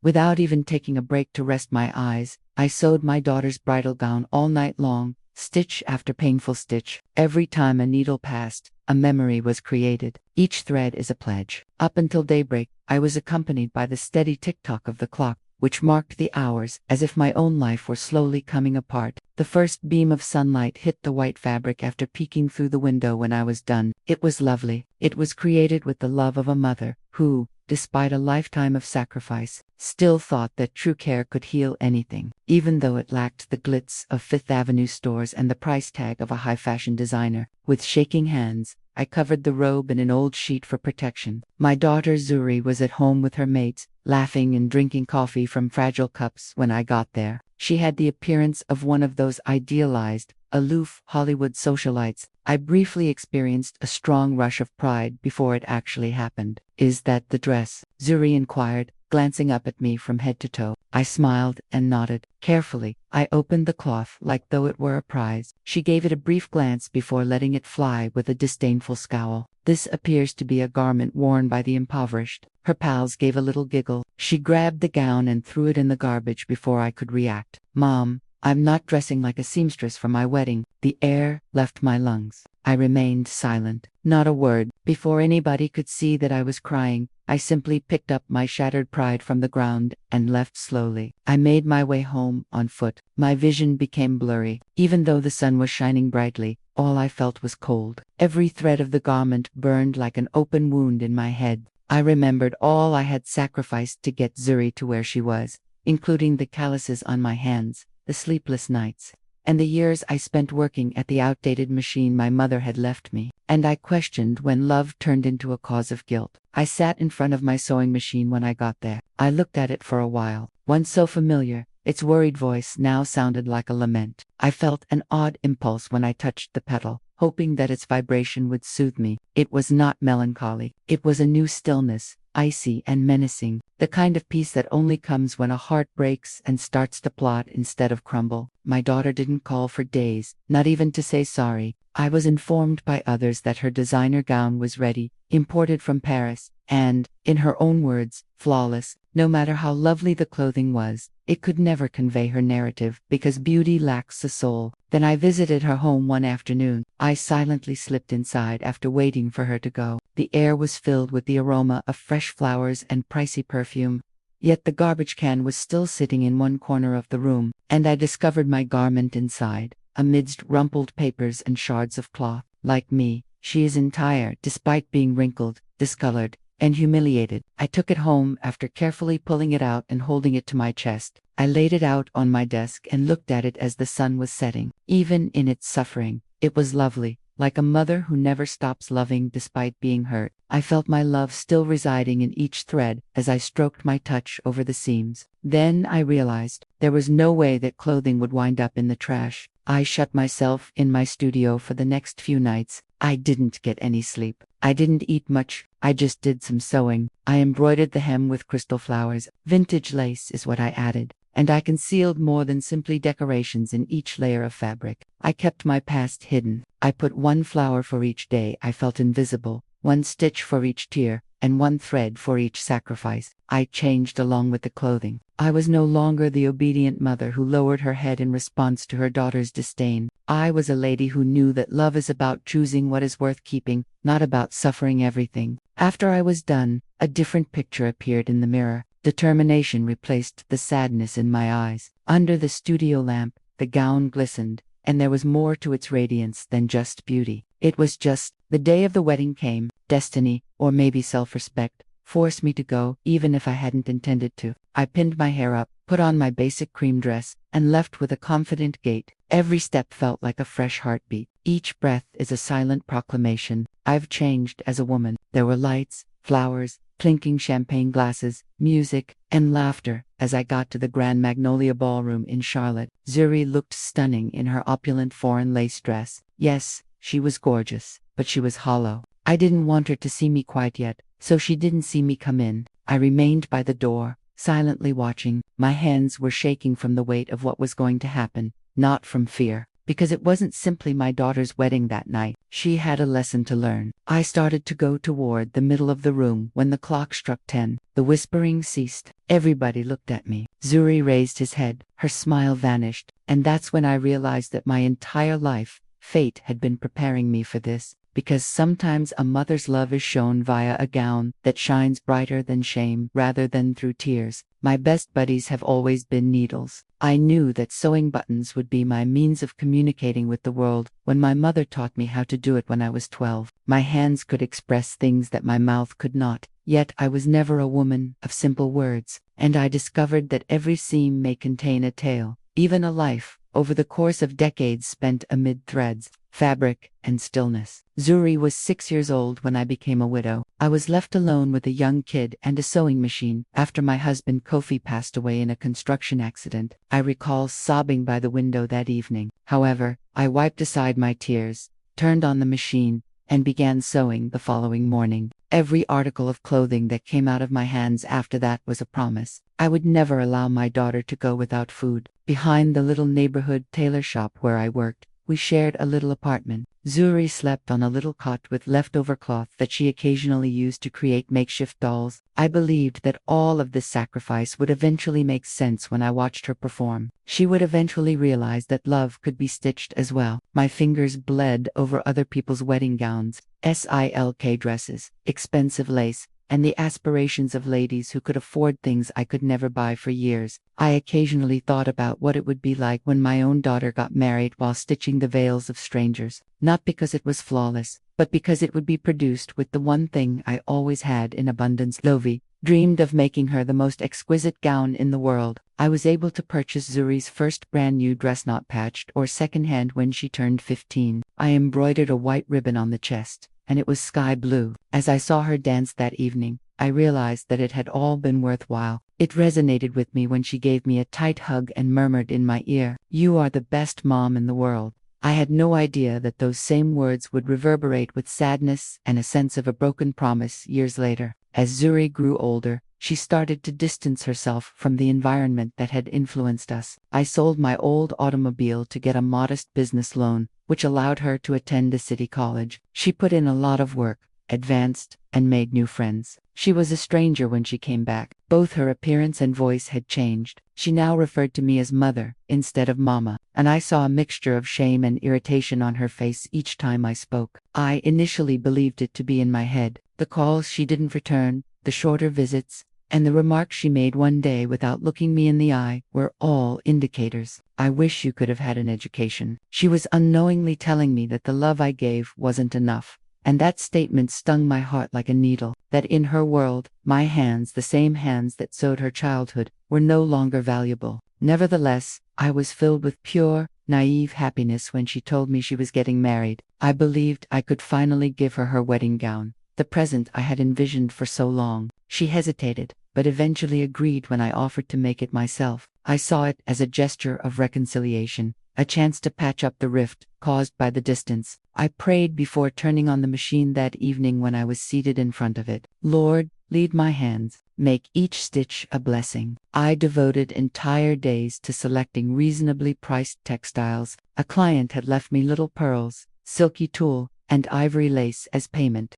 Without even taking a break to rest my eyes, I sewed my daughter's bridal gown all night long, stitch after painful stitch. Every time a needle passed, a memory was created. Each thread is a pledge. Up until daybreak, I was accompanied by the steady tick-tock of the clock, which marked the hours, as if my own life were slowly coming apart. The first beam of sunlight hit the white fabric after peeking through the window when I was done. It was lovely. It was created with the love of a mother, who, despite a lifetime of sacrifice, still thought that true care could heal anything, even though it lacked the glitz of Fifth Avenue stores and the price tag of a high-fashion designer. With shaking hands, I covered the robe in an old sheet for protection. My daughter Zuri was at home with her mates, laughing and drinking coffee from fragile cups when I got there. She had the appearance of one of those idealized, aloof Hollywood socialites. I briefly experienced a strong rush of pride before it actually happened. "Is that the dress?" Zuri inquired, glancing up at me from head to toe. I smiled and nodded. Carefully, I opened the cloth like though it were a prize. She gave it a brief glance before letting it fly with a disdainful scowl. "This appears to be a garment worn by the impoverished." Her pals gave a little giggle. She grabbed the gown and threw it in the garbage before I could react. "Mom, I'm not dressing like a seamstress for my wedding." The air left my lungs. I remained silent, not a word. Before anybody could see that I was crying, I simply picked up my shattered pride from the ground and left slowly. I made my way home on foot. My vision became blurry. Even though the sun was shining brightly, all I felt was cold. Every thread of the garment burned like an open wound in my head. I remembered all I had sacrificed to get Zuri to where she was, including the calluses on my hands, the sleepless nights, and the years I spent working at the outdated machine my mother had left me. And I questioned when love turned into a cause of guilt. I sat in front of my sewing machine when I got there. I looked at it for a while. Once so familiar, its worried voice now sounded like a lament. I felt an odd impulse when I touched the pedal, hoping that its vibration would soothe me. It was not melancholy. It was a new stillness, icy and menacing, the kind of peace that only comes when a heart breaks and starts to plot instead of crumble. My daughter didn't call for days, not even to say sorry. I was informed by others that her designer gown was ready, imported from Paris, and, in her own words, flawless. No matter how lovely the clothing was, it could never convey her narrative because beauty lacks a soul. Then I visited her home one afternoon. I silently slipped inside after waiting for her to go. The air was filled with the aroma of fresh flowers and pricey perfume. Yet the garbage can was still sitting in one corner of the room, and I discovered my garment inside, amidst rumpled papers and shards of cloth. Like me, she is entire, despite being wrinkled, discolored, and humiliated. I took it home after carefully pulling it out and holding it to my chest. I laid it out on my desk and looked at it as the sun was setting. Even in its suffering, it was lovely, like a mother who never stops loving despite being hurt. I felt my love still residing in each thread as I stroked my touch over the seams. Then I realized there was no way that clothing would wind up in the trash. I shut myself in my studio for the next few nights. I didn't get any sleep. I didn't eat much. I just did some sewing. I embroidered the hem with crystal flowers. Vintage lace is what I added. And I concealed more than simply decorations in each layer of fabric. I kept my past hidden. I put one flower for each day I felt invisible, one stitch for each tear, and one thread for each sacrifice. I changed along with the clothing. I was no longer the obedient mother who lowered her head in response to her daughter's disdain. I was a lady who knew that love is about choosing what is worth keeping, not about suffering everything. After I was done, a different picture appeared in the mirror. Determination replaced the sadness in my eyes. Under the studio lamp, the gown glistened, and there was more to its radiance than just beauty. It was just, the day of the wedding came. Destiny, or maybe self-respect, forced me to go, even if I hadn't intended to. I pinned my hair up, put on my basic cream dress, and left with a confident gait. Every step felt like a fresh heartbeat. Each breath is a silent proclamation. I've changed as a woman. There were lights, flowers, clinking champagne glasses, music, and laughter. As I got to the Grand Magnolia Ballroom in Charlotte, Zuri looked stunning in her opulent foreign lace dress. Yes, she was gorgeous, but she was hollow. I didn't want her to see me quite yet, so she didn't see me come in. I remained by the door, silently watching. My hands were shaking from the weight of what was going to happen, not from fear. because it wasn't simply my daughter's wedding that night. She had a lesson to learn. I started to go toward the middle of the room when the clock struck 10. The whispering ceased. Everybody looked at me. Zuri raised his head. Her smile vanished. And that's when I realized that my entire life, fate had been preparing me for this. Because sometimes a mother's love is shown via a gown that shines brighter than shame rather than through tears. My best buddies have always been needles. I knew that sewing buttons would be my means of communicating with the world when my mother taught me how to do it when I was 12. My hands could express things that my mouth could not. Yet I was never a woman of simple words, and I discovered that every seam may contain a tale, even a life, over the course of decades spent amid threads, fabric, and stillness. Zuri was 6 years old when I became a widow. I was left alone with a young kid and a sewing machine after my husband Kofi passed away in a construction accident. I recall sobbing by the window that evening. However, I wiped aside my tears, turned on the machine, and began sewing the following morning. Every article of clothing that came out of my hands after that was a promise. I would never allow my daughter to go without food. Behind the little neighborhood tailor shop where I worked, we shared a little apartment. Zuri slept on a little cot with leftover cloth that she occasionally used to create makeshift dolls. I believed that all of this sacrifice would eventually make sense when I watched her perform. She would eventually realize that love could be stitched as well. My fingers bled over other people's wedding gowns, silk dresses, expensive lace, and the aspirations of ladies who could afford things I could never buy for years. I occasionally thought about what it would be like when my own daughter got married while stitching the veils of strangers, not because it was flawless, but because it would be produced with the one thing I always had in abundance. Lovi dreamed of making her the most exquisite gown in the world. I was able to purchase Zuri's first brand new dress, not patched or secondhand, when she turned 15. I embroidered a white ribbon on the chest, and it was sky blue. As I saw her dance that evening, I realized that it had all been worthwhile. It resonated with me when she gave me a tight hug and murmured in my ear, "You are the best mom in the world." I had no idea that those same words would reverberate with sadness and a sense of a broken promise years later. As Zuri grew older, she started to distance herself from the environment that had influenced us. I sold my old automobile to get a modest business loan, which allowed her to attend a city college. She put in a lot of work, advanced, and made new friends. She was a stranger when she came back. Both her appearance and voice had changed. She now referred to me as mother instead of mama, and I saw a mixture of shame and irritation on her face each time I spoke. I initially believed it to be in my head. The calls she didn't return, the shorter visits, and the remarks she made one day without looking me in the eye were all indicators. "I wish you could have had an education." She was unknowingly telling me that the love I gave wasn't enough. And that statement stung my heart like a needle, that in her world, my hands, the same hands that sewed her childhood, were no longer valuable. Nevertheless, I was filled with pure, naive happiness when she told me she was getting married. I believed I could finally give her her wedding gown, the present I had envisioned for so long. She hesitated, but eventually agreed when I offered to make it myself. I saw it as a gesture of reconciliation, a chance to patch up the rift caused by the distance. I prayed before turning on the machine that evening when I was seated in front of it. "Lord, lead my hands. Make each stitch a blessing." I devoted entire days to selecting reasonably priced textiles. A client had left me little pearls, silky tulle, and ivory lace as payment.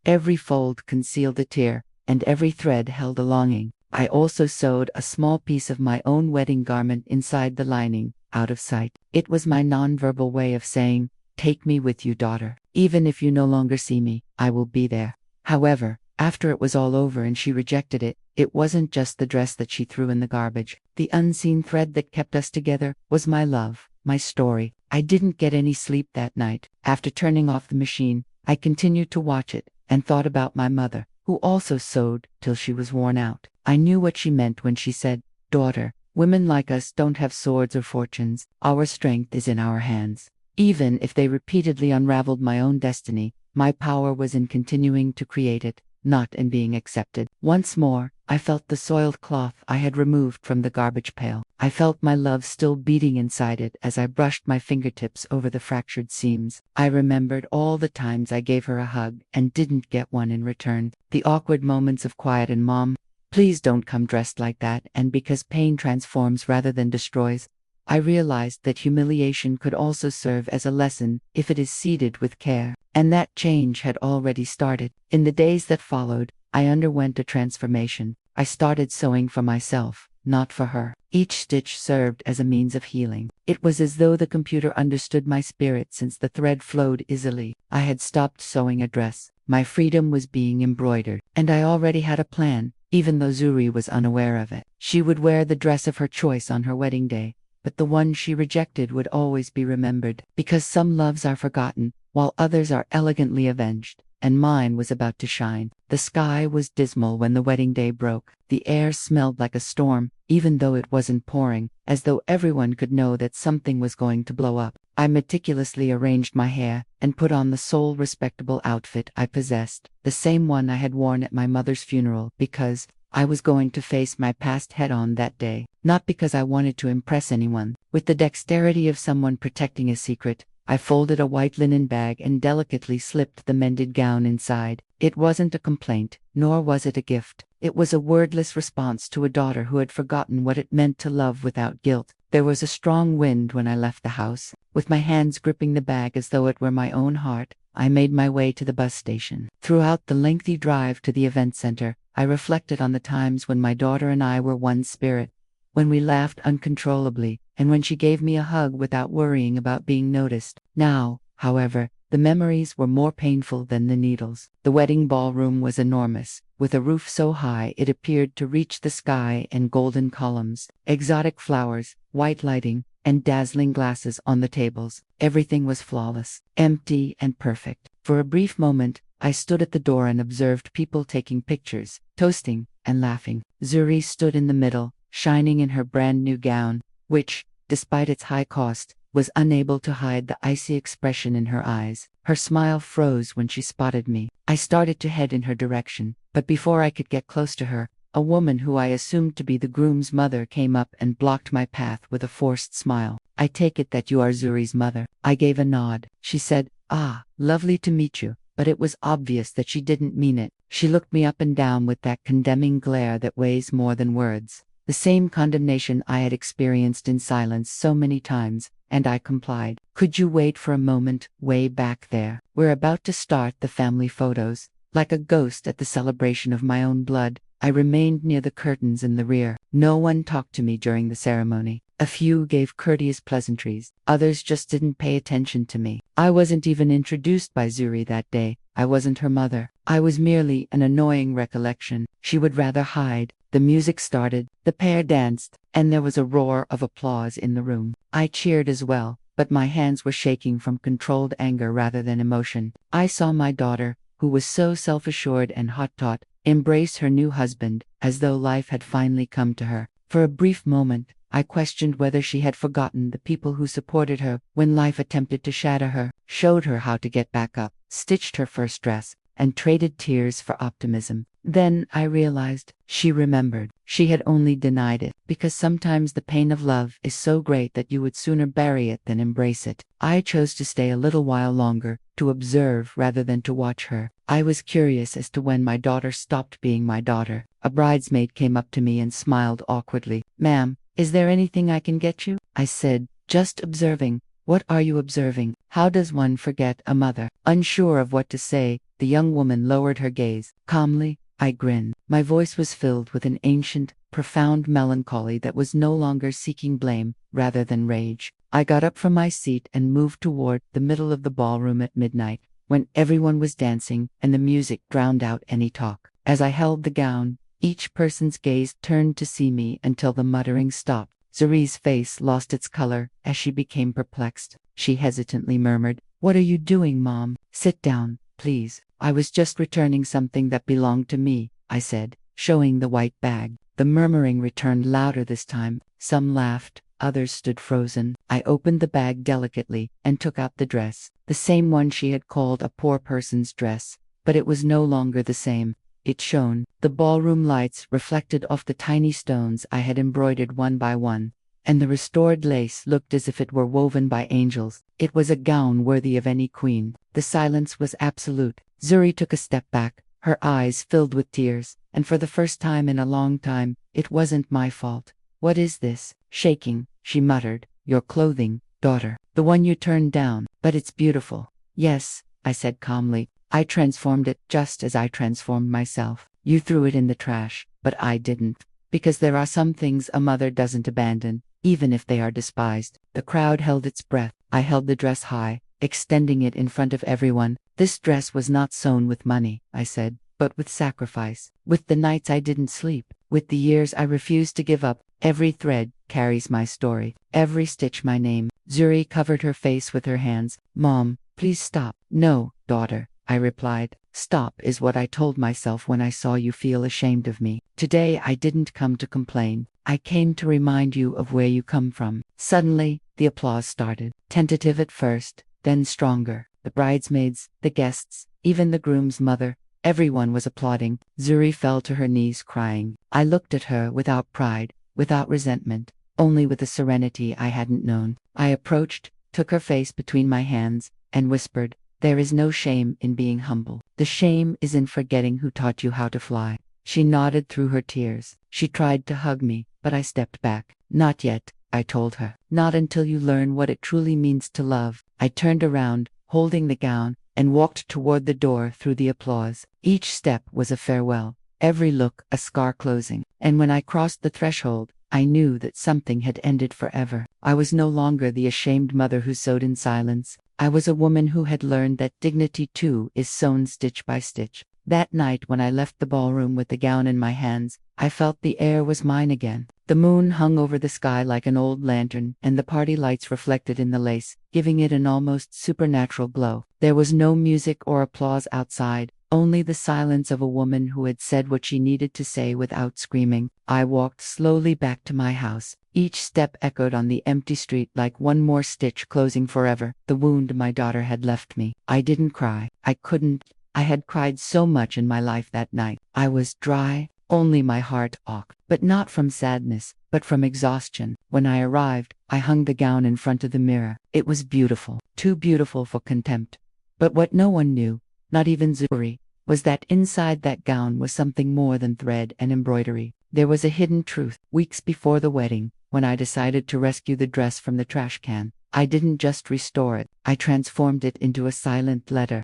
Every fold concealed a tear, and every thread held a longing. I also sewed a small piece of my own wedding garment inside the lining, out of sight. It was my nonverbal way of saying, "Take me with you, daughter. Even if you no longer see me, I will be there." However, after it was all over and she rejected it, it wasn't just the dress that she threw in the garbage. The unseen thread that kept us together was my love, my story. I didn't get any sleep that night. After turning off the machine, I continued to watch it and thought about my mother, who also sewed till she was worn out. I knew what she meant when she said, "Daughter, women like us don't have swords or fortunes. Our strength is in our hands." Even if they repeatedly unraveled my own destiny, my power was in continuing to create it, not in being accepted. Once more, I felt the soiled cloth I had removed from the garbage pail. I felt my love still beating inside it as I brushed my fingertips over the fractured seams. I remembered all the times I gave her a hug and didn't get one in return. The awkward moments of quiet and "Mom, please don't come dressed like that," and "Because pain transforms rather than destroys." I realized that humiliation could also serve as a lesson if it is seeded with care. And that change had already started. In the days that followed, I underwent a transformation. I started sewing for myself, not for her. Each stitch served as a means of healing. It was as though the computer understood my spirit since the thread flowed easily. I had stopped sewing a dress. My freedom was being embroidered. And I already had a plan, even though Zuri was unaware of it. She would wear the dress of her choice on her wedding day, but the one she rejected would always be remembered, because some loves are forgotten, while others are elegantly avenged. And mine was about to shine. The sky was dismal when the wedding day broke. The air smelled like a storm, even though it wasn't pouring, as though everyone could know that something was going to blow up. I meticulously arranged my hair and put on the sole respectable outfit I possessed, the same one I had worn at my mother's funeral, because I was going to face my past head-on that day, not because I wanted to impress anyone. With the dexterity of someone protecting a secret, I folded a white linen bag and delicately slipped the mended gown inside. It wasn't a complaint, nor was it a gift. It was a wordless response to a daughter who had forgotten what it meant to love without guilt. There was a strong wind when I left the house. With my hands gripping the bag as though it were my own heart, I made my way to the bus station. Throughout the lengthy drive to the event center, I reflected on the times when my daughter and I were one spirit, when we laughed uncontrollably, and when she gave me a hug without worrying about being noticed. Now, however, the memories were more painful than the needles. The wedding ballroom was enormous, with a roof so high it appeared to reach the sky, and golden columns, exotic flowers, white lighting, and dazzling glasses on the tables. Everything was flawless, empty, and perfect. For a brief moment, I stood at the door and observed people taking pictures, toasting, and laughing. Zuri stood in the middle, shining in her brand new gown, which, despite its high cost, was unable to hide the icy expression in her eyes. Her smile froze when she spotted me. I started to head in her direction, but before I could get close to her, a woman who I assumed to be the groom's mother came up and blocked my path with a forced smile. "I take it that you are Zuri's mother." I gave a nod. She said, "Ah, lovely to meet you," but it was obvious that she didn't mean it. She looked me up and down with that condemning glare that weighs more than words. The same condemnation I had experienced in silence so many times, and I complied. "Could you wait for a moment, way back there? We're about to start the family photos." Like a ghost at the celebration of my own blood, I remained near the curtains in the rear. No one talked to me during the ceremony. A few gave courteous pleasantries. Others just didn't pay attention to me. I wasn't even introduced by Zuri that day. I wasn't her mother. I was merely an annoying recollection. She would rather hide. The music started, the pair danced, and there was a roar of applause in the room. I cheered as well, but my hands were shaking from controlled anger rather than emotion. I saw my daughter, who was so self-assured and hot-taught, embrace her new husband, as though life had finally come to her. For a brief moment, I questioned whether she had forgotten the people who supported her when life attempted to shatter her, showed her how to get back up, stitched her first dress, and traded tears for optimism. Then I realized she remembered. She had only denied it, because sometimes the pain of love is so great that you would sooner bury it than embrace it. I chose to stay a little while longer, to observe rather than to watch her. I was curious as to when my daughter stopped being my daughter. A bridesmaid came up to me and smiled awkwardly. "Ma'am, is there anything I can get you?" I said, "Just observing." "What are you observing? How does one forget a mother?" Unsure of what to say, the young woman lowered her gaze. Calmly, I grinned. My voice was filled with an ancient, profound melancholy that was no longer seeking blame, rather than rage. I got up from my seat and moved toward the middle of the ballroom at midnight, when everyone was dancing and the music drowned out any talk. As I held the gown, each person's gaze turned to see me until the muttering stopped. Zuri's face lost its color as she became perplexed. She hesitantly murmured, "What are you doing, Mom?" "Sit down, please." "I was just returning something that belonged to me," I said, showing the white bag. The murmuring returned louder this time. Some laughed, others stood frozen. I opened the bag delicately and took out the dress, the same one she had called a poor person's dress, but it was no longer the same. It shone. The ballroom lights reflected off the tiny stones I had embroidered one by one, and the restored lace looked as if it were woven by angels. It was a gown worthy of any queen. The silence was absolute. Zuri took a step back, her eyes filled with tears, and for the first time in a long time, "It wasn't my fault." "What is this?" Shaking, she muttered, Your clothing, daughter. The one you turned down. But it's beautiful. Yes, I said calmly. I transformed it just as I transformed myself. You threw it in the trash, but I didn't. Because there are some things a mother doesn't abandon, even if they are despised. The crowd held its breath. I held the dress high, extending it in front of everyone. This dress was not sewn with money, I said, but with sacrifice. With the nights I didn't sleep. With the years I refused to give up. Every thread carries my story. Every stitch my name. Zuri covered her face with her hands. Mom, please stop. No, daughter, I replied. Stop is what I told myself when I saw you feel ashamed of me. Today I didn't come to complain. I came to remind you of where you come from. Suddenly, the applause started. Tentative at first, then stronger. The bridesmaids, the guests, even the groom's mother, everyone was applauding. Zuri fell to her knees crying. I looked at her without pride, without resentment, only with a serenity I hadn't known. I approached, took her face between my hands, and whispered, there is no shame in being humble. The shame is in forgetting who taught you how to fly. She nodded through her tears. She tried to hug me, but I stepped back. Not yet, I told her. Not until you learn what it truly means to love. I turned around, holding the gown, and walked toward the door through the applause. Each step was a farewell, every look a scar closing. And when I crossed the threshold, I knew that something had ended forever. I was no longer the ashamed mother who sewed in silence. I was a woman who had learned that dignity too is sewn stitch by stitch. That night when I left the ballroom with the gown in my hands, I felt the air was mine again. The moon hung over the sky like an old lantern, and the party lights reflected in the lace, giving it an almost supernatural glow. There was no music or applause outside, only the silence of a woman who had said what she needed to say without screaming. I walked slowly back to my house. Each step echoed on the empty street like one more stitch closing forever. The wound my daughter had left me. I didn't cry. I couldn't. I had cried so much in my life that night. I was dry, only my heart ached. But not from sadness, but from exhaustion. When I arrived, I hung the gown in front of the mirror. It was beautiful, too beautiful for contempt. But what no one knew, not even Zuri, was that inside that gown was something more than thread and embroidery. There was a hidden truth. Weeks before the wedding, when I decided to rescue the dress from the trash can, I didn't just restore it, I transformed it into a silent letter.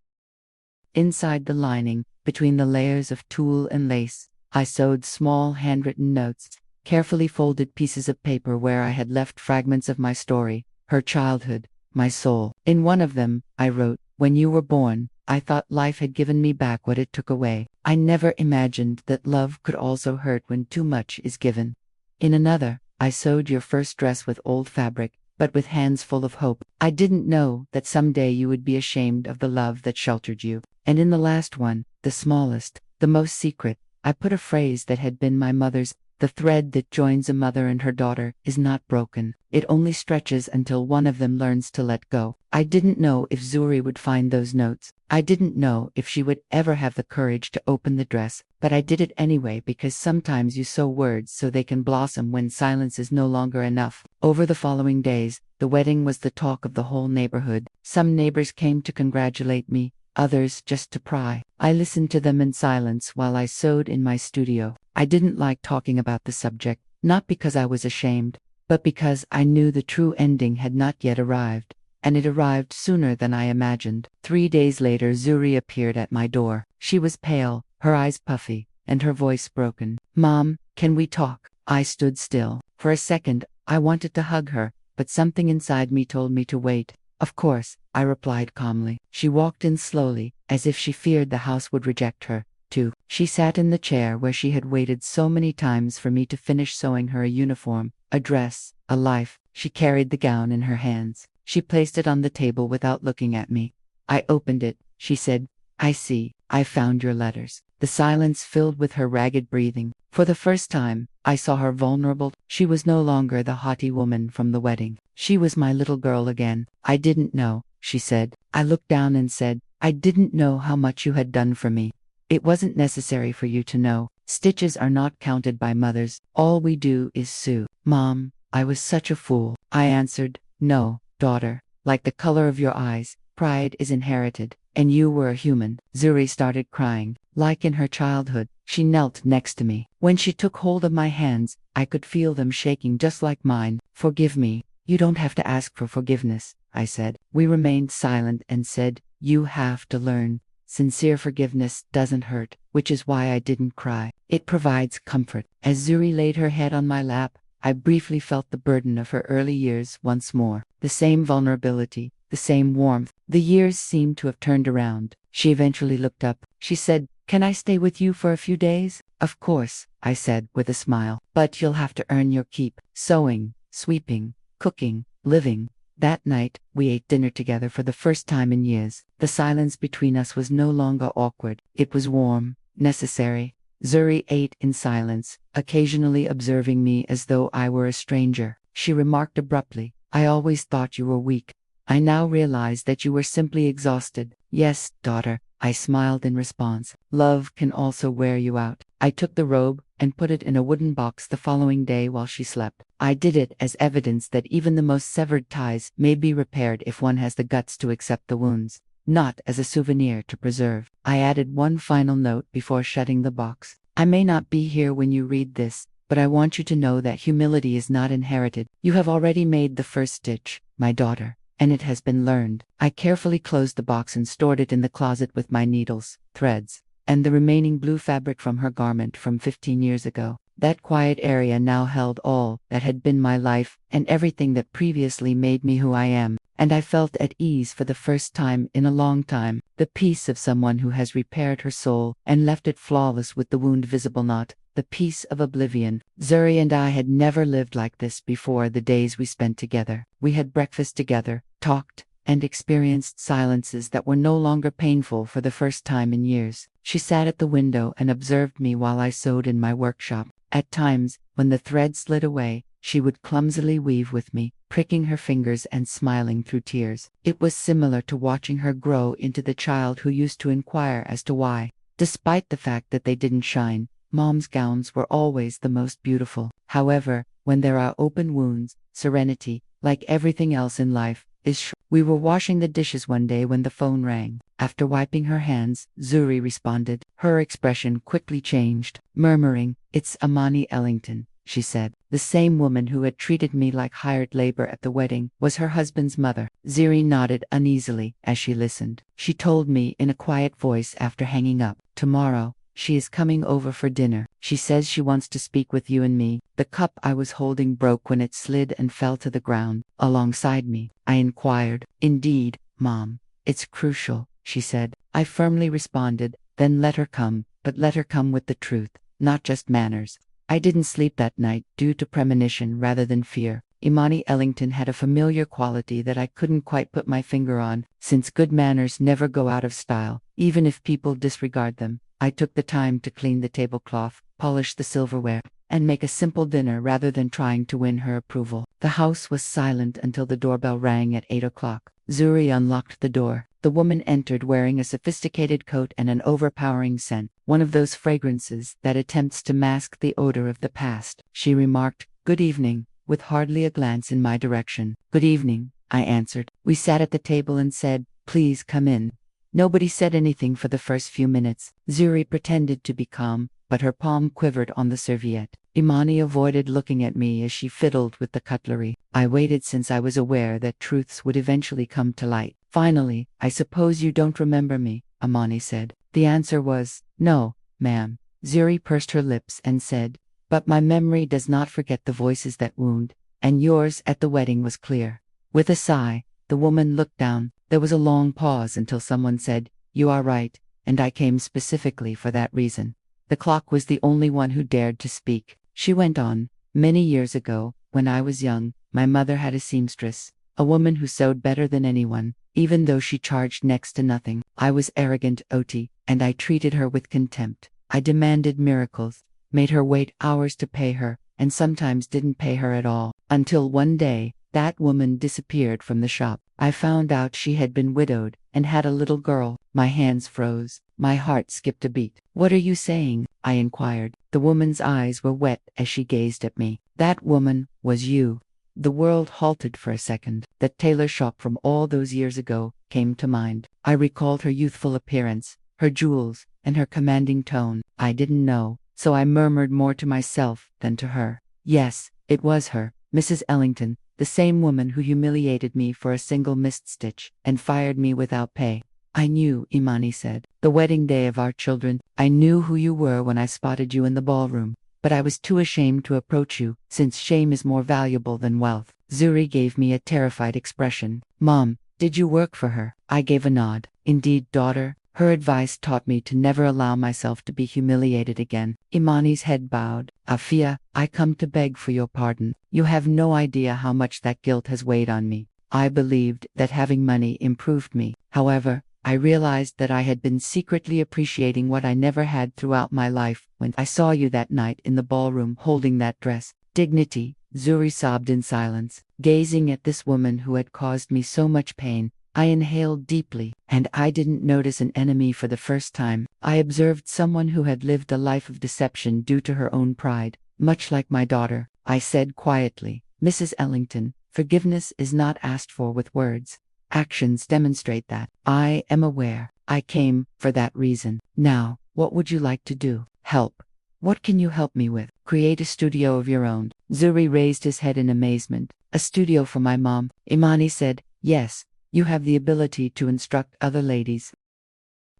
Inside the lining, between the layers of tulle and lace, I sewed small handwritten notes, carefully folded pieces of paper where I had left fragments of my story, her childhood, my soul. In one of them, I wrote, when you were born, I thought life had given me back what it took away. I never imagined that love could also hurt when too much is given. In another, I sewed your first dress with old fabric, but with hands full of hope. I didn't know that someday you would be ashamed of the love that sheltered you. And in the last one, the smallest, the most secret, I put a phrase that had been my mother's. The thread that joins a mother and her daughter is not broken. It only stretches until one of them learns to let go. I didn't know if Zuri would find those notes. I didn't know if she would ever have the courage to open the dress, but I did it anyway because sometimes you sow words so they can blossom when silence is no longer enough. Over the following days, the wedding was the talk of the whole neighborhood. Some neighbors came to congratulate me, others just to pry. I listened to them in silence while I sewed in my studio. I didn't like talking about the subject, not because I was ashamed, but because I knew the true ending had not yet arrived, and it arrived sooner than I imagined. 3 days later, Zuri appeared at my door. She was pale, her eyes puffy, and her voice broken. Mom, can we talk? I stood still. For a second, I wanted to hug her, but something inside me told me to wait. Of course, I replied calmly. She walked in slowly, as if she feared the house would reject her, too. She sat in the chair where she had waited so many times for me to finish sewing her a uniform, a dress, a life. She carried the gown in her hands. She placed it on the table without looking at me. I opened it. She said, I see, I found your letters. The silence filled with her ragged breathing. For the first time, I saw her vulnerable. She was no longer the haughty woman from the wedding. She was my little girl again. I didn't know, she said. I looked down and said, I didn't know how much you had done for me. It wasn't necessary for you to know. Stitches are not counted by mothers. All we do is sew. Mom, I was such a fool. I answered, no, daughter. Like the color of your eyes, pride is inherited. And you were a human. Zuri started crying. Like in her childhood, she knelt next to me. When she took hold of my hands, I could feel them shaking just like mine. Forgive me, You don't have to ask for forgiveness, I said. We remained silent and said, you have to learn. Sincere forgiveness doesn't hurt, which is why I didn't cry. It provides comfort. As Zuri laid her head on my lap, I briefly felt the burden of her early years once more. The same vulnerability, the same warmth. The years seemed to have turned around. She eventually looked up. She said, can I stay with you for a few days? Of course, I said with a smile. But you'll have to earn your keep. Sewing, sweeping, cooking, living. That night, we ate dinner together for the first time in years. The silence between us was no longer awkward. It was warm, necessary. Zuri ate in silence, occasionally observing me as though I were a stranger. She remarked abruptly, I always thought you were weak. I now realize that you were simply exhausted. Yes, daughter, I smiled in response. Love can also wear you out. I took the robe and put it in a wooden box the following day while she slept. I did it as evidence that even the most severed ties may be repaired if one has the guts to accept the wounds, not as a souvenir to preserve. I added one final note before shutting the box. I may not be here when you read this, but I want you to know that humility is not inherited. You have already made the first stitch, my daughter, and it has been learned. I carefully closed the box and stored it in the closet with my needles, threads, and the remaining blue fabric from her garment from 15 years ago. That quiet area now held all that had been my life and everything that previously made me who I am, and I felt at ease for the first time in a long time, the peace of someone who has repaired her soul and left it flawless with the wound visible not, the peace of oblivion. Zuri and I had never lived like this before. The days we spent together. We had breakfast together, talked, and experienced silences that were no longer painful for the first time in years. She sat at the window and observed me while I sewed in my workshop. At times, when the thread slid away, she would clumsily weave with me, pricking her fingers and smiling through tears. It was similar to watching her grow into the child who used to inquire as to why. Despite the fact that they didn't shine, Mom's gowns were always the most beautiful. However, when there are open wounds, serenity, like everything else in life, is We were washing the dishes one day when the phone rang. After wiping her hands, Zuri responded. Her expression quickly changed, murmuring, "It's Imani Ellington," she said. The same woman who had treated me like hired labor at the wedding was her husband's mother. Zuri nodded uneasily as she listened. She told me in a quiet voice after hanging up, "Tomorrow, she is coming over for dinner. She says she wants to speak with you and me." The cup I was holding broke when it slid and fell to the ground, alongside me. I inquired, "Indeed, Mom, it's crucial," she said. I firmly responded, "Then let her come, but let her come with the truth, not just manners." I didn't sleep that night due to premonition rather than fear. Imani Ellington had a familiar quality that I couldn't quite put my finger on, since good manners never go out of style, even if people disregard them. I took the time to clean the tablecloth, polish the silverware, and make a simple dinner rather than trying to win her approval. The house was silent until the doorbell rang at 8 o'clock. Zuri unlocked the door. The woman entered wearing a sophisticated coat and an overpowering scent, one of those fragrances that attempts to mask the odor of the past. She remarked, "Good evening," with hardly a glance in my direction. "Good evening," I answered. We sat at the table and said, "Please come in." Nobody said anything for the first few minutes. Zuri pretended to be calm, but her palm quivered on the serviette. Imani avoided looking at me as she fiddled with the cutlery. I waited since I was aware that truths would eventually come to light. Finally, "I suppose you don't remember me," Imani said. The answer was, "No, ma'am." Zuri pursed her lips and said, "But my memory does not forget the voices that wound, and yours at the wedding was clear." With a sigh, the woman looked down. There was a long pause until someone said, "You are right, and I came specifically for that reason." The clock was the only one who dared to speak. She went on, "Many years ago, when I was young, my mother had a seamstress, a woman who sewed better than anyone, even though she charged next to nothing. I was arrogant, Oti, and I treated her with contempt. I demanded miracles, made her wait hours to pay her, and sometimes didn't pay her at all. Until one day, that woman disappeared from the shop. I found out she had been widowed and had a little girl." My hands froze. My heart skipped a beat. "What are you saying?" I inquired. The woman's eyes were wet as she gazed at me. "That woman was you." The world halted for a second. The tailor shop from all those years ago came to mind. I recalled her youthful appearance, her jewels, and her commanding tone. I didn't know, so I murmured more to myself than to her. "Yes, it was her, Mrs. Ellington, the same woman who humiliated me for a single missed stitch and fired me without pay. I knew, Imani said. The wedding day of our children, I knew who you were when I spotted you in the ballroom. But I was too ashamed to approach you, since shame is more valuable than wealth. Zuri gave me a terrified expression. Mom, did you work for her? I gave a nod. Indeed, daughter. Her advice taught me to never allow myself to be humiliated again. Imani's head bowed. Afia, I come to beg for your pardon. You have no idea how much that guilt has weighed on me. I believed that having money improved me. However, I realized that I had been secretly appreciating what I never had throughout my life when I saw you that night in the ballroom holding that dress. Dignity, Zuri sobbed in silence. Gazing at this woman who had caused me so much pain, I inhaled deeply, and I didn't notice an enemy for the first time. I observed someone who had lived a life of deception due to her own pride, much like my daughter. I said quietly, Mrs. Ellington, forgiveness is not asked for with words. Actions demonstrate that. I am aware. I came for that reason. Now, what would you like to do? Help. What can you help me with? Create a studio of your own. Zuri raised his head in amazement. A studio for my mom. Imani said, yes. You have the ability to instruct other ladies.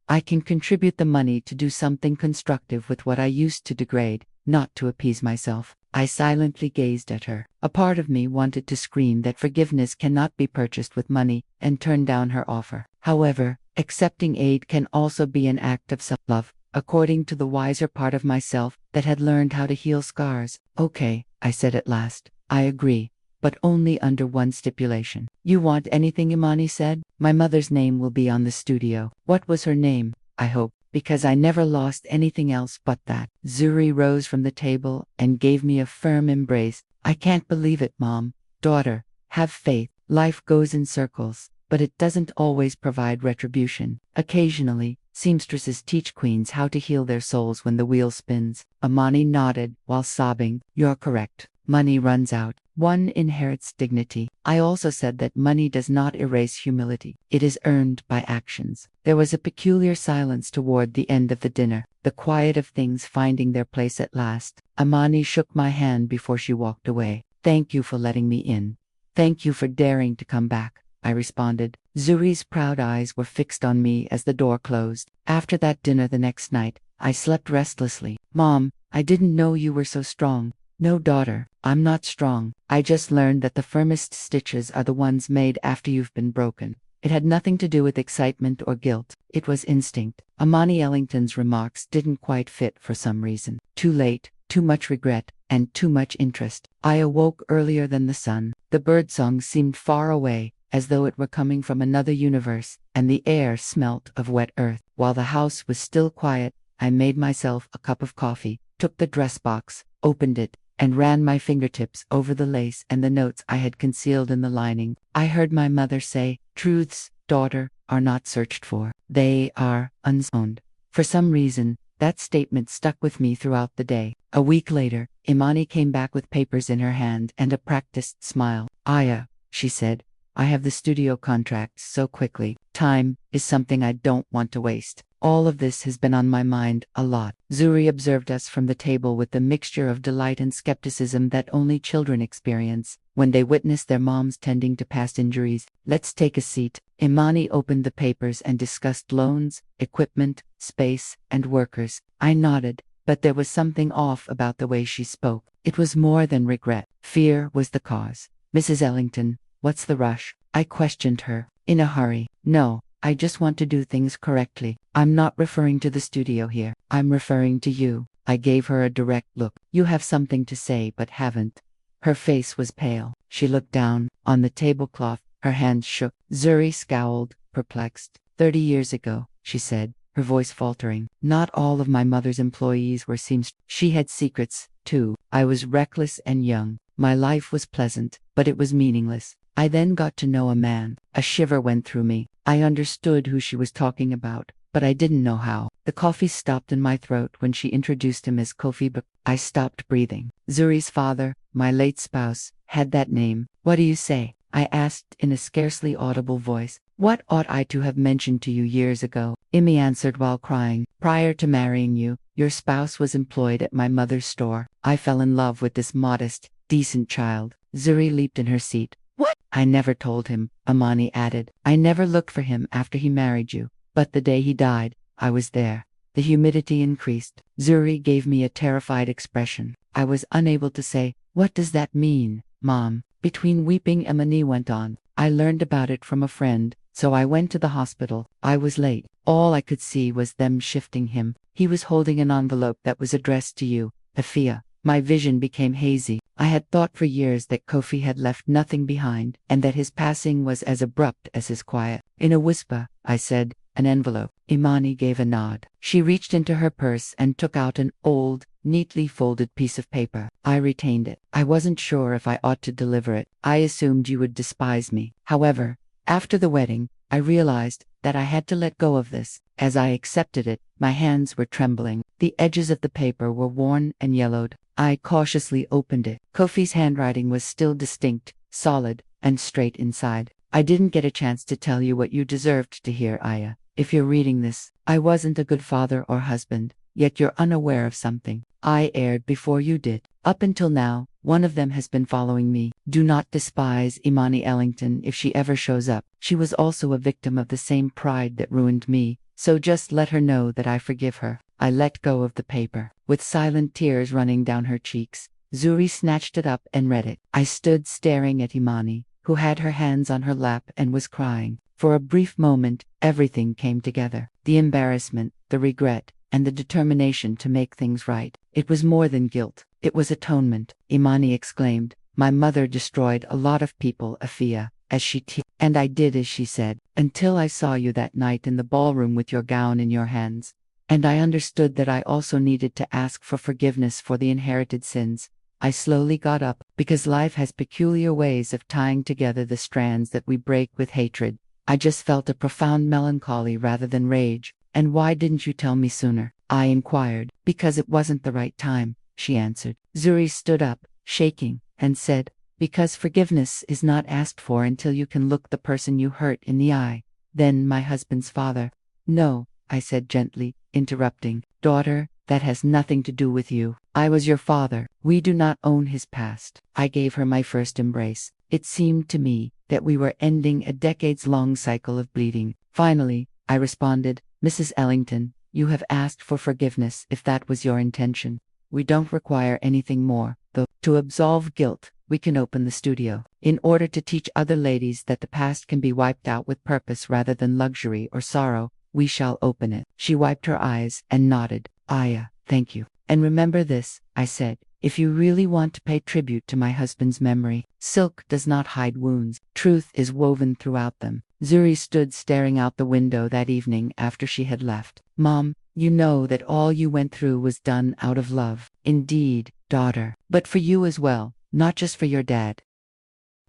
I can contribute the money to do something constructive with what I used to degrade, not to appease myself. I silently gazed at her. A part of me wanted to scream that forgiveness cannot be purchased with money and turn down her offer. However, accepting aid can also be an act of self-love, according to the wiser part of myself that had learned how to heal scars. Okay, I said at last. I agree. But only under one stipulation. You want anything? Imani said. My mother's name will be on the studio. What was her name? I hope, because I never lost anything else but that. Zuri rose from the table and gave me a firm embrace. I can't believe it, Mom. Daughter, have faith. Life goes in circles, but it doesn't always provide retribution. Occasionally, seamstresses teach queens how to heal their souls when the wheel spins. Imani nodded while sobbing. You're correct. Money runs out. One inherits dignity. I also said that money does not erase humility. It is earned by actions. There was a peculiar silence toward the end of the dinner, the quiet of things finding their place at last. Imani shook my hand before she walked away. Thank you for letting me in. Thank you for daring to come back, I responded. Zuri's proud eyes were fixed on me as the door closed. After that dinner the next night, I slept restlessly. Mom, I didn't know you were so strong. No, daughter, I'm not strong. I just learned that the firmest stitches are the ones made after you've been broken. It had nothing to do with excitement or guilt. It was instinct. Imani Ellington's remarks didn't quite fit for some reason. Too late, too much regret, and too much interest. I awoke earlier than the sun. The birdsong seemed far away, as though it were coming from another universe, and the air smelt of wet earth. While the house was still quiet, I made myself a cup of coffee, took the dress box, opened it, and ran my fingertips over the lace and the notes I had concealed in the lining. I heard my mother say, truths, daughter, are not searched for. They are unsowned. For some reason, that statement stuck with me throughout the day. A week later, Imani came back with papers in her hand and a practiced smile. Aya, she said, I have the studio contract so quickly. Time is something I don't want to waste. All of this has been on my mind a lot. Zuri observed us from the table with the mixture of delight and skepticism that only children experience when they witness their moms tending to past injuries. Let's take a seat. Imani opened the papers and discussed loans, equipment, space, and workers. I nodded, but there was something off about the way she spoke. It was more than regret. Fear was the cause. Mrs. Ellington, what's the rush? I questioned her. In a hurry. No. I just want to do things correctly. I'm not referring to the studio here. I'm referring to you. I gave her a direct look. You have something to say but haven't. Her face was pale. She looked down on the tablecloth. Her hands shook. Zuri scowled, perplexed. 30 years ago, she said, her voice faltering. Not all of my mother's employees were seamstresses. She had secrets, too. I was reckless and young. My life was pleasant, but it was meaningless. I then got to know a man. A shiver went through me. I understood who she was talking about, but I didn't know how. The coffee stopped in my throat when she introduced him as Kofi, but I stopped breathing. Zuri's father, my late spouse, had that name. What do you say? I asked in a scarcely audible voice. What ought I to have mentioned to you years ago? Imi answered while crying. Prior to marrying you, your spouse was employed at my mother's store. I fell in love with this modest, Decent child. Zuri leaped in her seat. What? I never told him, Imani added. I never looked for him after he married you. But the day he died, I was there. The humidity increased. Zuri gave me a terrified expression. I was unable to say, "What does that mean, Mom?" Between weeping, Imani went on. I learned about it from a friend, so I went to the hospital. I was late. All I could see was them shifting him. He was holding an envelope that was addressed to you, Afia. My vision became hazy. I had thought for years that Kofi had left nothing behind, and that his passing was as abrupt as his quiet. In a whisper, I said, "An envelope." Imani gave a nod. She reached into her purse and took out an old, neatly folded piece of paper. I retained it. I wasn't sure if I ought to deliver it. I assumed you would despise me. However, after the wedding, I realized that I had to let go of this. As I accepted it, my hands were trembling. The edges of the paper were worn and yellowed. I cautiously opened it. Kofi's handwriting was still distinct, solid, and straight inside. I didn't get a chance to tell you what you deserved to hear, Aya. If you're reading this, I wasn't a good father or husband, yet you're unaware of something. I erred before you did. Up until now, one of them has been following me. Do not despise Imani Ellington if she ever shows up. She was also a victim of the same pride that ruined me, so just let her know that I forgive her. I let go of the paper. With silent tears running down her cheeks, Zuri snatched it up and read it. I stood staring at Imani, who had her hands on her lap and was crying. For a brief moment, everything came together. The embarrassment, the regret, and the determination to make things right. It was more than guilt. It was atonement. Imani exclaimed, "My mother destroyed a lot of people, Afia," as she and I did as she said, until I saw you that night in the ballroom with your gown in your hands. And I understood that I also needed to ask for forgiveness for the inherited sins. I slowly got up, because life has peculiar ways of tying together the strands that we break with hatred. I just felt a profound melancholy rather than rage. "And why didn't you tell me sooner?" I inquired. "Because it wasn't the right time," she answered. Zuri stood up, shaking, and said, "Because forgiveness is not asked for until you can look the person you hurt in the eye." Then my husband's father. "No," I said gently, interrupting. "Daughter, that has nothing to do with you. I was your father. We do not own his past." I gave her my first embrace. It seemed to me that we were ending a decades-long cycle of bleeding. Finally, I responded, "Mrs. Ellington, you have asked for forgiveness if that was your intention. We don't require anything more, though. To absolve guilt, we can open the studio. In order to teach other ladies that the past can be wiped out with purpose rather than luxury or sorrow, we shall open it." She wiped her eyes and nodded. "Aya, thank you. And remember this," I said, "if you really want to pay tribute to my husband's memory, silk does not hide wounds. Truth is woven throughout them." Zuri stood staring out the window that evening after she had left. "Mom, you know that all you went through was done out of love." "Indeed, daughter. But for you as well, not just for your dad."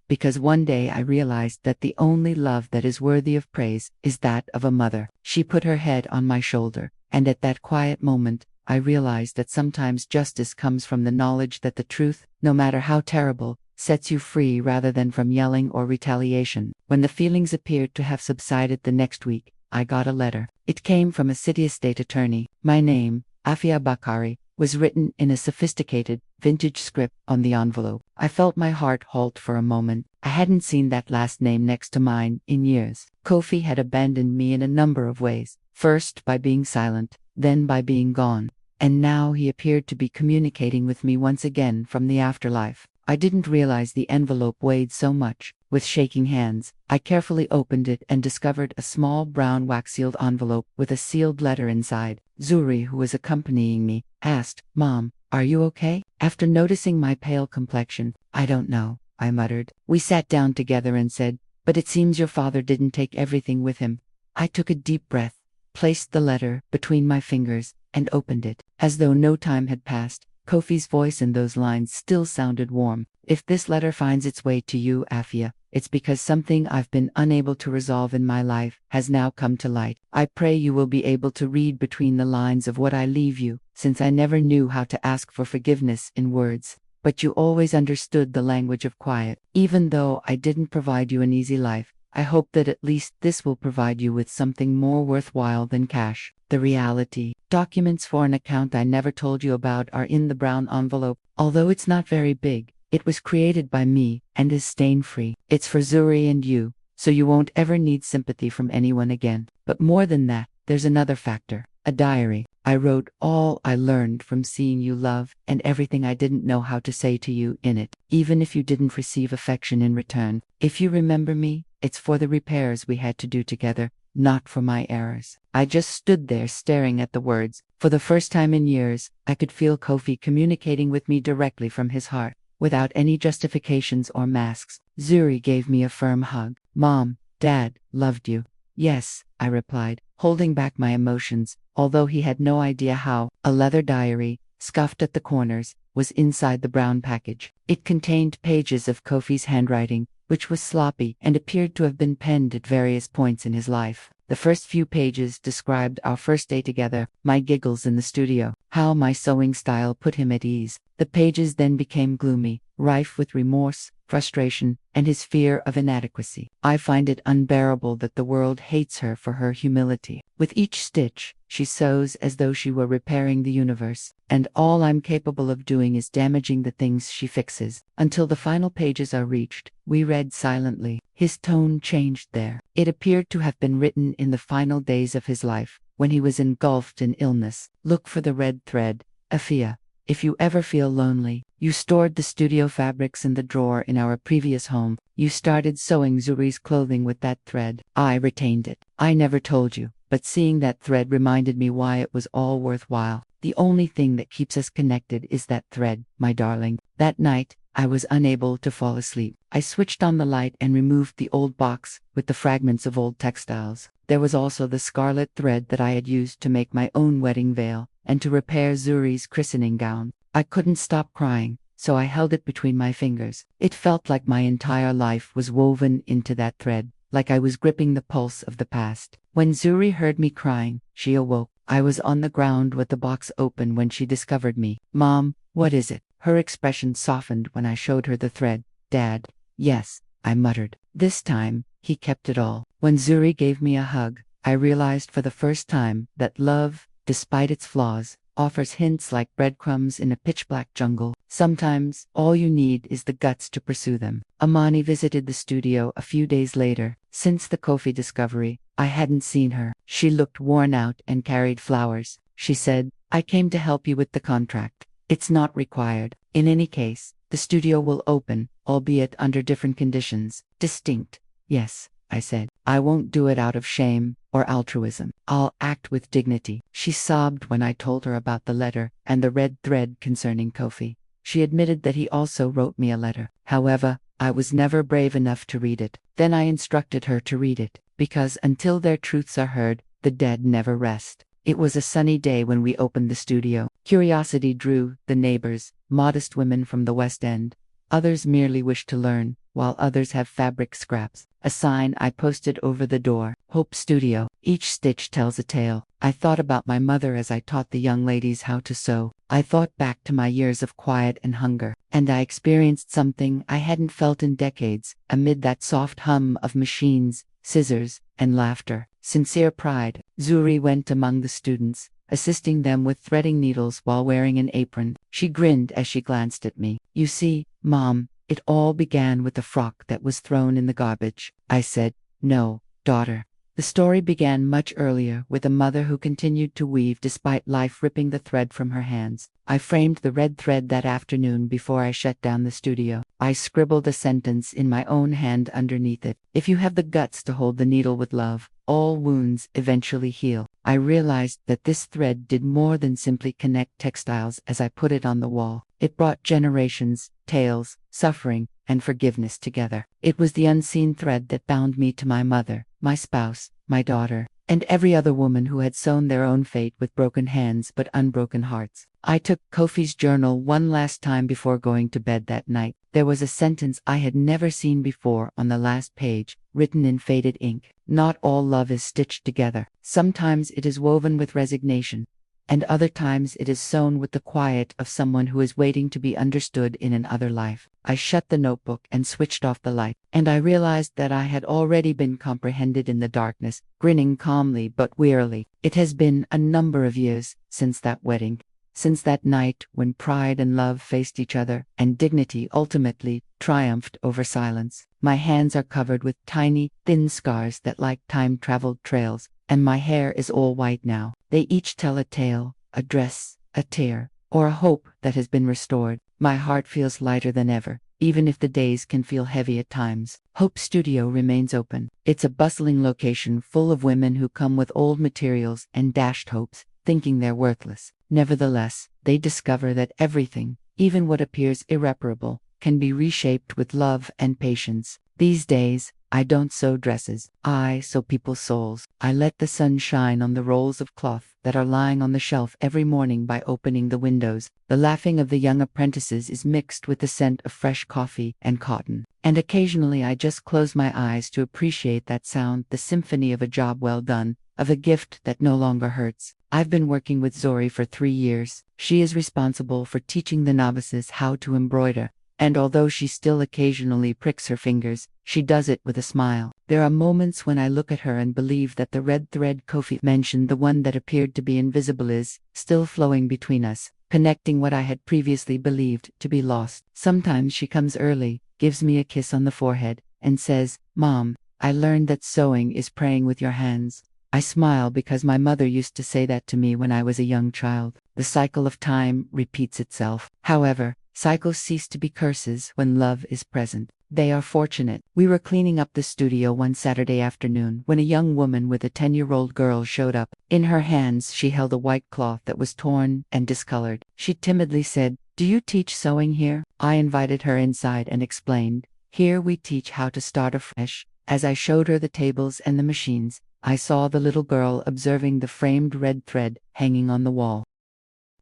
Because one day I realized that the only love that is worthy of praise is that of a mother. She put her head on my shoulder, and at that quiet moment, I realized that sometimes justice comes from the knowledge that the truth, no matter how terrible, sets you free rather than from yelling or retaliation. When the feelings appeared to have subsided the next week, I got a letter. It came from a city estate attorney. My name, Afia Bakari, was written in a sophisticated, vintage script on the envelope. I felt my heart halt for a moment. I hadn't seen that last name next to mine in years. Kofi had abandoned me in a number of ways. First by being silent, then by being gone. And now he appeared to be communicating with me once again from the afterlife. I didn't realize the envelope weighed so much. With shaking hands, I carefully opened it and discovered a small brown wax-sealed envelope with a sealed letter inside. Zuri, who was accompanying me, asked, "Mom, are you okay?" After noticing my pale complexion, "I don't know," I muttered. We sat down together and said, "But it seems your father didn't take everything with him." I took a deep breath, placed the letter between my fingers, and opened it. As though no time had passed, Kofi's voice in those lines still sounded warm. "If this letter finds its way to you, Afia, it's because something I've been unable to resolve in my life has now come to light. I pray you will be able to read between the lines of what I leave you, since I never knew how to ask for forgiveness in words. But you always understood the language of quiet. Even though I didn't provide you an easy life, I hope that at least this will provide you with something more worthwhile than cash. The reality. Documents for an account I never told you about are in the brown envelope. Although it's not very big, It was created by me and is stain-free. It's for Zuri and you, so you won't ever need sympathy from anyone again. But more than that, there's another factor. A diary. I wrote all I learned from seeing you love and everything I didn't know how to say to you in it, even if you didn't receive affection in return. If you remember me, it's for the repairs we had to do together, not for my errors. I just stood there staring at the words. For the first time in years, I could feel Kofi communicating with me directly from his heart, without any justifications or masks. Zuri gave me a firm hug. Mom, Dad, loved you. Yes, I replied, holding back my emotions, although he had no idea how. A leather diary, scuffed at the corners, was inside the brown package. It contained pages of Kofi's handwriting, which was sloppy and appeared to have been penned at various points in his life. The first few pages described our first day together, my giggles in the studio, how my sewing style put him at ease. The pages then became gloomy, rife with remorse, frustration, and his fear of inadequacy. I find it unbearable that the world hates her for her humility. With each stitch, she sews as though she were repairing the universe, and all I'm capable of doing is damaging the things she fixes. Until the final pages are reached, we read silently. His tone changed there. It appeared to have been written in the final days of his life, when he was engulfed in illness. Look for the red thread, Afia. If you ever feel lonely, you stored the studio fabrics in the drawer in our previous home. You started sewing Zuri's clothing with that thread. I retained it. I never told you, but seeing that thread reminded me why it was all worthwhile. The only thing that keeps us connected is that thread, my darling. That night, I was unable to fall asleep. I switched on the light and removed the old box with the fragments of old textiles. There was also the scarlet thread that I had used to make my own wedding veil and to repair Zuri's christening gown. I couldn't stop crying, so I held it between my fingers. It felt like my entire life was woven into that thread, like I was gripping the pulse of the past. When Zuri heard me crying, she awoke. I was on the ground with the box open when she discovered me. Mom, what is it? Her expression softened when I showed her the thread. Dad, yes, I muttered. This time, he kept it all. When Zuri gave me a hug, I realized for the first time that love, despite its flaws, offers hints like breadcrumbs in a pitch-black jungle. Sometimes, all you need is the guts to pursue them. Amani visited the studio a few days later. Since the Kofi discovery, I hadn't seen her. She looked worn out and carried flowers. She said, I came to help you with the contract. It's not required. In any case, the studio will open, albeit under different conditions. Distinct. Yes, I said. I won't do it out of shame or altruism. I'll act with dignity. She sobbed when I told her about the letter and the red thread concerning Kofi. She admitted that he also wrote me a letter. However, I was never brave enough to read it. Then I instructed her to read it, because until their truths are heard, the dead never rest. It was a sunny day when we opened the studio. Curiosity drew the neighbors, modest women from the West End. Others merely wished to learn, while others have fabric scraps. A sign I posted over the door, Hope Studio. Each stitch tells a tale. I thought about my mother as I taught the young ladies how to sew. I thought back to my years of quiet and hunger, and I experienced something I hadn't felt in decades, amid that soft hum of machines, scissors, and laughter. Sincere pride. Zuri went among the students, assisting them with threading needles while wearing an apron. She grinned as she glanced at me. You see, Mom, it all began with a frock that was thrown in the garbage. I said, no, daughter. The story began much earlier with a mother who continued to weave despite life ripping the thread from her hands. I framed the red thread that afternoon before I shut down the studio. I scribbled a sentence in my own hand underneath it. If you have the guts to hold the needle with love, all wounds eventually heal. I realized that this thread did more than simply connect textiles as I put it on the wall. It brought generations, tales, suffering, and forgiveness together. It was the unseen thread that bound me to my mother, my spouse, my daughter, and every other woman who had sewn their own fate with broken hands but unbroken hearts. I took Kofi's journal one last time before going to bed that night. There was a sentence I had never seen before on the last page, written in faded ink. Not all love is stitched together. Sometimes it is woven with resignation, and other times it is sewn with the quiet of someone who is waiting to be understood in another life. I shut the notebook and switched off the light, and I realized that I had already been comprehended in the darkness, grinning calmly but wearily. It has been a number of years since that wedding, Since that night when pride and love faced each other, and dignity ultimately triumphed over silence, my hands are covered with tiny, thin scars that like time-traveled trails, and my hair is all white now. They each tell a tale, a dress, a tear, or a hope that has been restored. My heart feels lighter than ever, even if the days can feel heavy at times. Hope Studio remains open. It's a bustling location full of women who come with old materials and dashed hopes, thinking they're worthless. Nevertheless, they discover that everything, even what appears irreparable, can be reshaped with love and patience. These days, I don't sew dresses. I sew people's souls. I let the sun shine on the rolls of cloth that are lying on the shelf every morning by opening the windows. The laughing of the young apprentices is mixed with the scent of fresh coffee and cotton. And occasionally I just close my eyes to appreciate that sound, the symphony of a job well done, of a gift that no longer hurts. I've been working with Zori for 3 years. She is responsible for teaching the novices how to embroider, and although she still occasionally pricks her fingers, she does it with a smile. There are moments when I look at her and believe that the red thread Kofi mentioned, the one that appeared to be invisible, is still flowing between us, connecting what I had previously believed to be lost. Sometimes she comes early, gives me a kiss on the forehead, and says, "Mom, I learned that sewing is praying with your hands." I smile because my mother used to say that to me when I was a young child. The cycle of time repeats itself. However, cycles cease to be curses when love is present. They are fortunate. We were cleaning up the studio one Saturday afternoon when a young woman with a 10-year-old girl showed up. In her hands she held a white cloth that was torn and discolored. She timidly said, "Do you teach sewing here?" I invited her inside and explained, "Here we teach how to start afresh." As I showed her the tables and the machines, I saw the little girl observing the framed red thread hanging on the wall.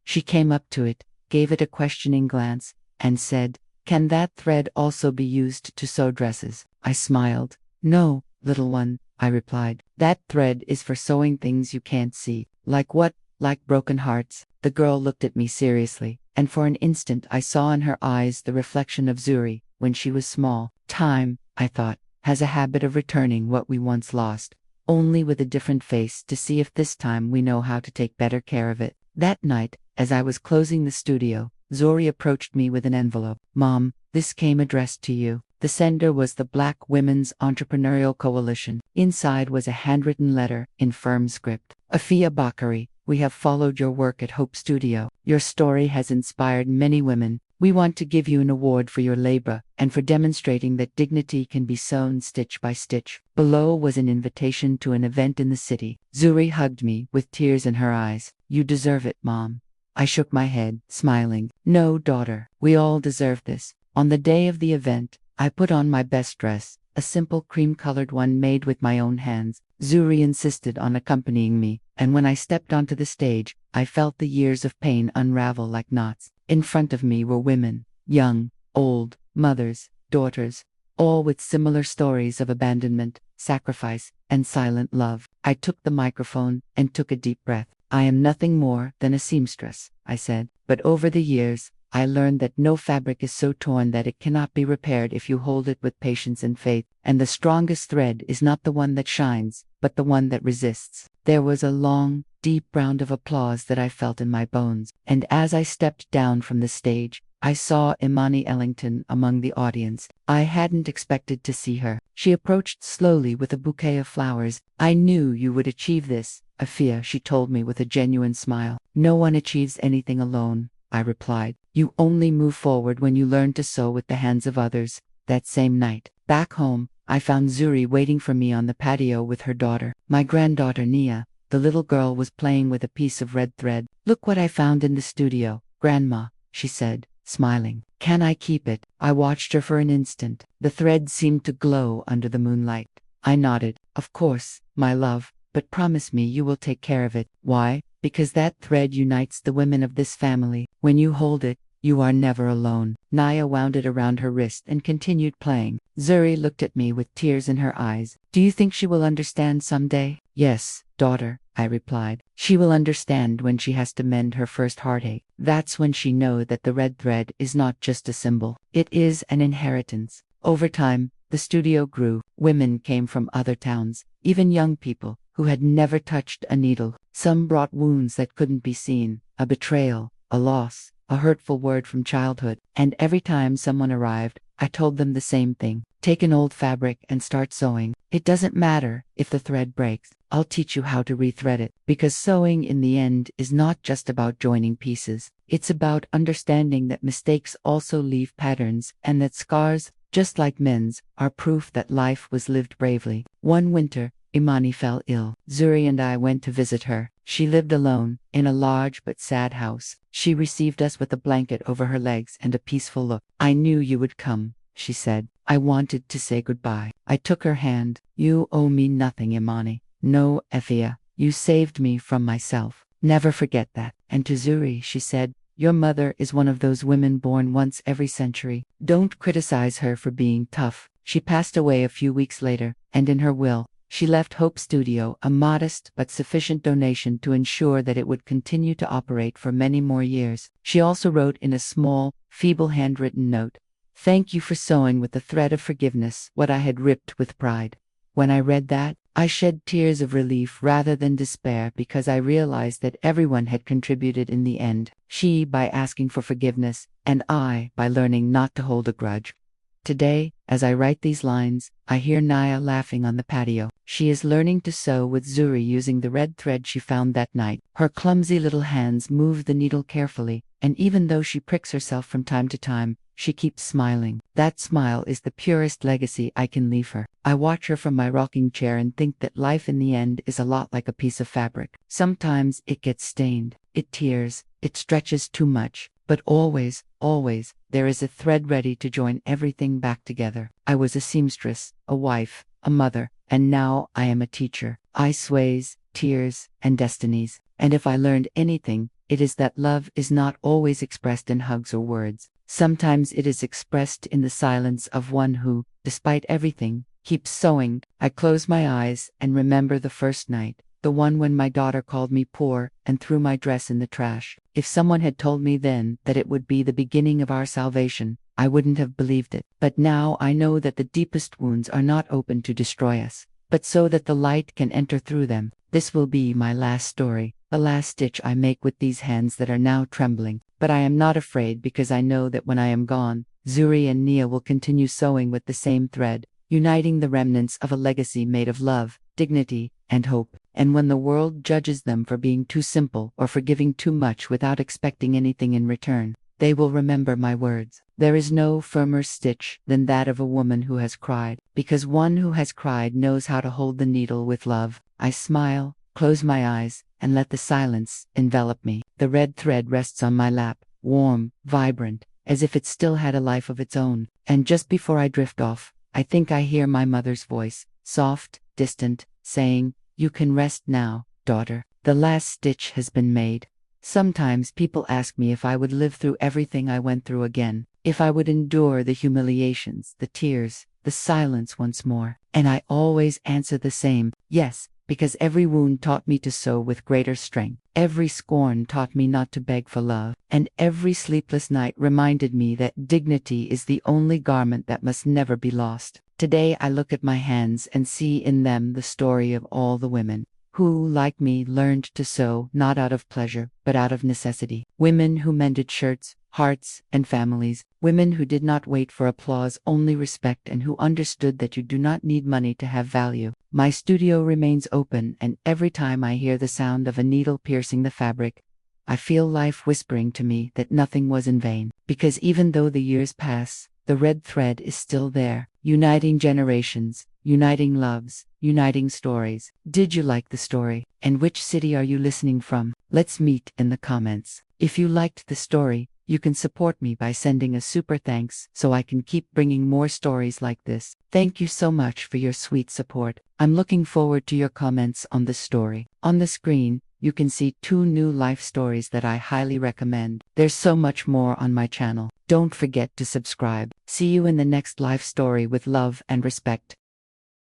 She came up to it, gave it a questioning glance, and said, "Can that thread also be used to sew dresses?" I smiled. "No, little one," I replied. "That thread is for sewing things you can't see." "Like what?" "Like broken hearts." The girl looked at me seriously, and for an instant I saw in her eyes the reflection of Zuri when she was small. Time, I thought, has a habit of returning what we once lost, only with a different face to see if this time we know how to take better care of it. That night, as I was closing the studio, Zori approached me with an envelope. "Mom, this came addressed to you." The sender was the Black Women's Entrepreneurial Coalition. Inside was a handwritten letter in firm script. "Afia Bakari, we have followed your work at Hope Studio. Your story has inspired many women. We want to give you an award for your labor and for demonstrating that dignity can be sewn stitch by stitch." Below was an invitation to an event in the city. Zuri hugged me with tears in her eyes. "You deserve it, Mom." I shook my head, smiling. "No, daughter, we all deserve this." On the day of the event, I put on my best dress, a simple cream-colored one made with my own hands. Zuri insisted on accompanying me, and when I stepped onto the stage, I felt the years of pain unravel like knots. In front of me were women, young, old, mothers, daughters, all with similar stories of abandonment, sacrifice, and silent love. I took the microphone and took a deep breath. "I am nothing more than a seamstress," I said, "but over the years, I learned that no fabric is so torn that it cannot be repaired if you hold it with patience and faith, and the strongest thread is not the one that shines, but the one that resists." There was a long, deep round of applause that I felt in my bones, and as I stepped down from the stage, I saw Imani Ellington among the audience. I hadn't expected to see her. She approached slowly with a bouquet of flowers. "I knew you would achieve this, Afia," she told me with a genuine smile. "No one achieves anything alone," I replied. "You only move forward when you learn to sew with the hands of others." That same night, back home, I found Zuri waiting for me on the patio with her daughter, my granddaughter Nia. The little girl was playing with a piece of red thread. "Look what I found in the studio, Grandma," she said, smiling. "Can I keep it?" I watched her for an instant. The thread seemed to glow under the moonlight. I nodded. "Of course, my love, but promise me you will take care of it." "Why?" "Because that thread unites the women of this family. When you hold it, you are never alone." Naya wound it around her wrist and continued playing. Zuri looked at me with tears in her eyes. "Do you think she will understand someday?" "Yes, daughter," I replied. "She will understand when she has to mend her first heartache. That's when she knows that the red thread is not just a symbol. It is an inheritance." Over time, the studio grew. Women came from other towns, even young people who had never touched a needle. Some brought wounds that couldn't be seen, a betrayal, a loss, a hurtful word from childhood, and every time someone arrived, I told them the same thing. Take an old fabric and start sewing. It doesn't matter if the thread breaks. I'll teach you how to rethread it. Because sewing in the end is not just about joining pieces. It's about understanding that mistakes also leave patterns and that scars, just like men's, are proof that life was lived bravely. One winter, Imani fell ill. Zuri and I went to visit her. She lived alone, in a large but sad house. She received us with a blanket over her legs and a peaceful look. I knew you would come, she said. I wanted to say goodbye. I took her hand. You owe me nothing, Imani. No, Effia. You saved me from myself. Never forget that. And to Zuri, she said, your mother is one of those women born once every century. Don't criticize her for being tough. She passed away a few weeks later, and in her will, she left Hope Studio a modest but sufficient donation to ensure that it would continue to operate for many more years. She also wrote in a small, feeble handwritten note, "Thank you for sewing with the thread of forgiveness what I had ripped with pride." When I read that, I shed tears of relief rather than despair because I realized that everyone had contributed in the end. She by asking for forgiveness, and I by learning not to hold a grudge. Today, as I write these lines, I hear Naya laughing on the patio. She is learning to sew with Zuri using the red thread she found that night. Her clumsy little hands move the needle carefully, and even though she pricks herself from time to time, she keeps smiling. That smile is the purest legacy I can leave her. I watch her from my rocking chair and think that life in the end is a lot like a piece of fabric. Sometimes it gets stained, it tears, it stretches too much. But always, always, there is a thread ready to join everything back together. I was a seamstress, a wife, a mother, and now I am a teacher. I sways, tears, and destinies. And if I learned anything, it is that love is not always expressed in hugs or words. Sometimes it is expressed in the silence of one who, despite everything, keeps sewing. I close my eyes and remember the first night. The one when my daughter called me poor and threw my dress in the trash. If someone had told me then that it would be the beginning of our salvation, I wouldn't have believed it. But now I know that the deepest wounds are not open to destroy us, but so that the light can enter through them. This will be my last story, the last stitch I make with these hands that are now trembling. But I am not afraid because I know that when I am gone, Zuri and Nia will continue sewing with the same thread, uniting the remnants of a legacy made of love, dignity, and hope. And when the world judges them for being too simple or for giving too much without expecting anything in return, they will remember my words. There is no firmer stitch than that of a woman who has cried, because one who has cried knows how to hold the needle with love. I smile, close my eyes, and let the silence envelop me. The red thread rests on my lap, warm, vibrant, as if it still had a life of its own. And just before I drift off, I think I hear my mother's voice, soft, distant, saying, "You can rest now, daughter. The last stitch has been made." Sometimes people ask me if I would live through everything I went through again, if I would endure the humiliations, the tears, the silence once more. And I always answer the same, yes, because every wound taught me to sew with greater strength. Every scorn taught me not to beg for love, and every sleepless night reminded me that dignity is the only garment that must never be lost. Today I look at my hands and see in them the story of all the women who, like me, learned to sew not out of pleasure, but out of necessity. Women who mended shirts, hearts, and families. Women who did not wait for applause, only respect, and who understood that you do not need money to have value. My studio remains open, and every time I hear the sound of a needle piercing the fabric, I feel life whispering to me that nothing was in vain. Because even though the years pass, the red thread is still there, uniting generations, uniting loves, uniting stories. Did you like the story? And which city are you listening from? Let's meet in the comments. If you liked the story, you can support me by sending a super thanks so I can keep bringing more stories like this. Thank you so much for your sweet support. I'm looking forward to your comments on this story. On the screen, you can see 2 new life stories that I highly recommend. There's so much more on my channel. Don't forget to subscribe. See you in the next life story with love and respect.